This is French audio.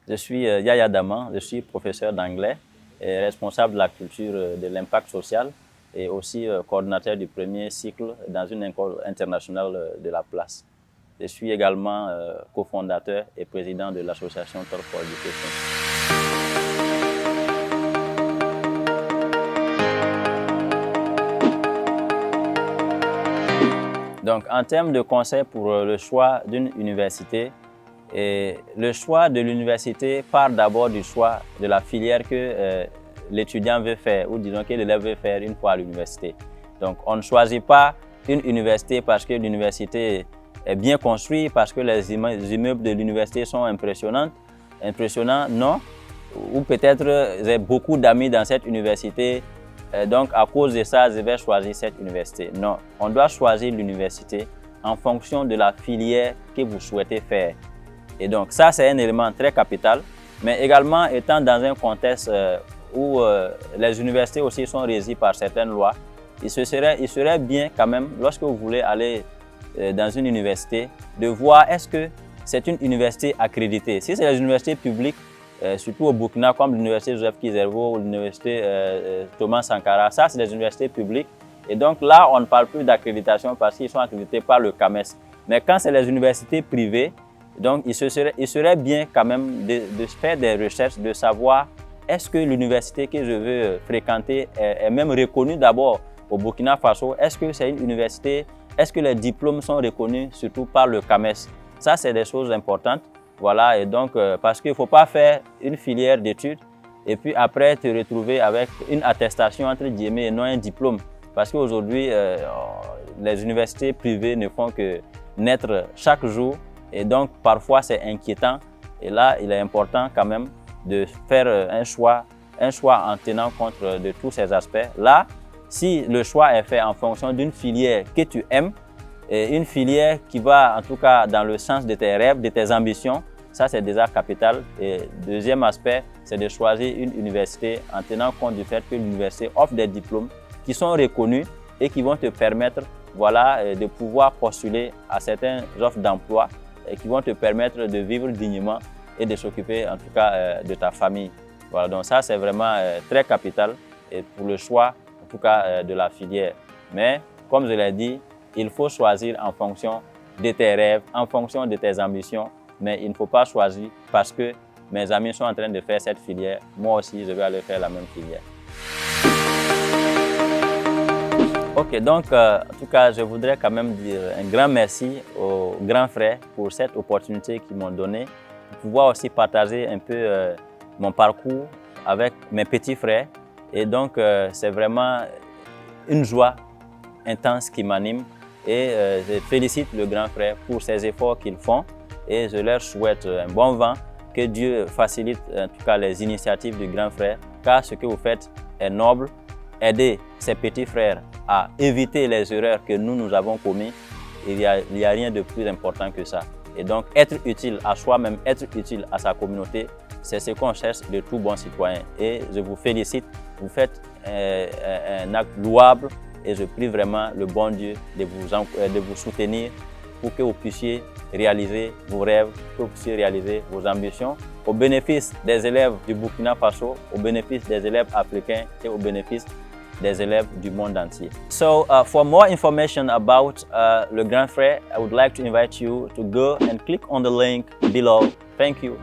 Je suis Yaya Daman, je suis professeur d'anglais et responsable de la culture de l'impact social et aussi coordinateur du premier cycle dans une école internationale de la place. Je suis également cofondateur et président de l'association Talk for Education. Donc, en termes de conseils pour le choix d'une université, le choix de l'université part d'abord du choix de la filière que l'étudiant veut faire ou disons que l'élève veut faire une fois à l'université. Donc, on ne choisit pas une université parce que l'université est bien construite, parce que les immeubles de l'université sont impressionnants, non. Ou peut-être j'ai beaucoup d'amis dans cette université, donc à cause de ça, je vais choisir cette université. Non, on doit choisir l'université en fonction de la filière que vous souhaitez faire. Et donc ça, c'est un élément très capital, mais également étant dans un contexte où les universités aussi sont régies par certaines lois, il serait bien quand même, lorsque vous voulez aller dans une université, de voir est-ce que c'est une université accréditée. Si c'est les universités publiques, surtout au Burkina, comme l'université Joseph Kizerbo ou l'université Thomas Sankara, ça c'est des universités publiques. Et donc là, on ne parle plus d'accréditation parce qu'ils sont accrédités par le CAMES. Mais quand c'est les universités privées, donc il serait bien quand même de faire des recherches, de savoir est-ce que l'université que je veux fréquenter est même reconnue d'abord au Burkina Faso. Est-ce que c'est une université, est-ce que les diplômes sont reconnus surtout par le CAMES? Ça, c'est des choses importantes. Voilà, et donc parce qu'il ne faut pas faire une filière d'études et puis après te retrouver avec une attestation entre guillemets et non un diplôme. Parce qu'aujourd'hui, les universités privées ne font que naître chaque jour. Et donc, parfois, c'est inquiétant. Et là, il est important quand même de faire un choix en tenant compte de tous ces aspects. Là, si le choix est fait en fonction d'une filière que tu aimes, et une filière qui va en tout cas dans le sens de tes rêves, de tes ambitions, ça c'est déjà capital. Et deuxième aspect, c'est de choisir une université en tenant compte du fait que l'université offre des diplômes qui sont reconnus et qui vont te permettre voilà, de pouvoir postuler à certaines offres d'emploi et qui vont te permettre de vivre dignement et de s'occuper en tout cas de ta famille. Voilà, donc ça c'est vraiment très capital et pour le choix en tout cas de la filière. Mais comme je l'ai dit, il faut choisir en fonction de tes rêves, en fonction de tes ambitions, mais il ne faut pas choisir parce que mes amis sont en train de faire cette filière, moi aussi je vais aller faire la même filière. Ok, donc en tout cas, je voudrais quand même dire un grand merci aux grands frères pour cette opportunité qu'ils m'ont donnée, de pouvoir aussi partager un peu mon parcours avec mes petits frères. Et donc, c'est vraiment une joie intense qui m'anime et je félicite le grand frère pour ses efforts qu'ils font et je leur souhaite un bon vent, que Dieu facilite en tout cas les initiatives du grand frère, car ce que vous faites est noble. Aider ses petits frères à éviter les erreurs que nous avons commises, il n'y a rien de plus important que ça. Et donc, être utile à soi-même, être utile à sa communauté, c'est ce qu'on cherche de tout bon citoyen. Et je vous félicite, vous faites un acte louable et je prie vraiment le bon Dieu de vous soutenir pour que vous puissiez réaliser vos rêves, que vous puissiez réaliser vos ambitions au bénéfice des élèves du Burkina Faso, au bénéfice des élèves africains et au bénéfice des élèves du monde entier. So, for more information about Le Grand Frère, I would like to invite you to go and click on the link below. Thank you.